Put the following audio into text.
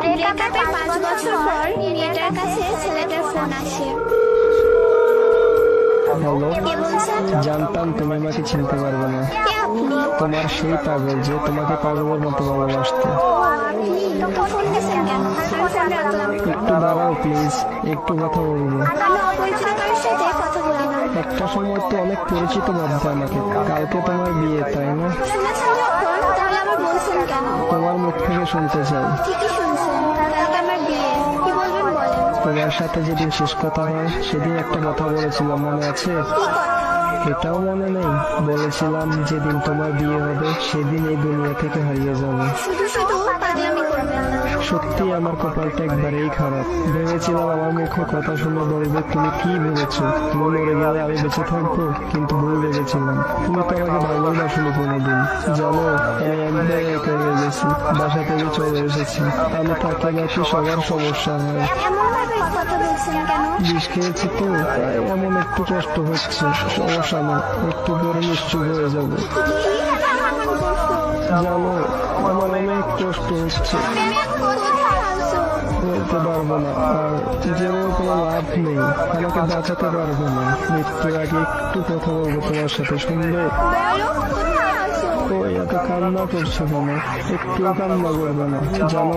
ব্রেকআপের 5 বছর পর মেয়েটার কাছে ছেলেটার ফোন আসে। হ্যালো, কে বলছেন? জানতাম তুমি আমাকে চিনতে পারবে না। কে আপনি? তোমার সেই পাগল যে তোমাকে পাগলের মতো ভালোবাসতো। ও আপনি তো ফোন দিয়েছেন কেন? আমি ফোন রাখলাম। একটু দাঁড়াও প্লিজ, একটু কথা বলবো। আমি অপরিচিত কারোর সাথে কথা বলি না। একটা সময় তো অনেক পরিচিত ভাবতে আমাকে। কালকে তোমার বিয়ে, তাই না? শুনেছেন যখন, তাহলে আবার বলছেন কেন? তোমার মুখ থেকে শুনতে চাই। ঠিকই শুনছেন, কালকে আমার বিয়ে। কি বলবেন বলেন। তোমার সাথে যেদিন শেষ কথা হয় সেদিন একটা কথা বলেছিলাম, মনে আছে? কি কথা? এটাও মনে নেই? বলেছিলাম যেদিন তোমার বিয়ে হবে সেদিন এই দুনিয়া থেকে হারিয়ে যাবে। শুধু শুধু পাগলামি করবেন না। সত্যি আমার কপালটা একবারেই খারাপ। ভেবেছিলাম আমার মুখে কথা শুনে বলবে তুমি কি ভেবেছো, তুমি মরে গেলে আমি বেঁচে থাকবো, কিন্তু ভুল ভেবেছিলাম। তুমি তো আমাকে ভালোবাসোনি কোনোদিন। জানো, আমি একবার একা হয়ে গেছি, বাসা থেকে চলে এসেছি। আমি থাকলে নাকি সবার সমস্যা হয়। এমন ভাবে কথা বলছেন কেন? বিষ খেয়েছি তো, তাই এমন একটু কষ্ট হচ্ছে। সমস্যা না, একটু পরে নিশ্চুপ হয়ে যাবো। জানো, আমার অনেক কষ্ট হচ্ছে, বলতে পারবো না, আর জেনেও কোনো লাভ নেই। আমাকে বাঁচাতে পারবো না। মৃত্যুর আগে একটু কথা বলবো তোমার সাথে, শুনবে? ও এত কান্না করছো কেন? একটুও কান্না করবে না, জানো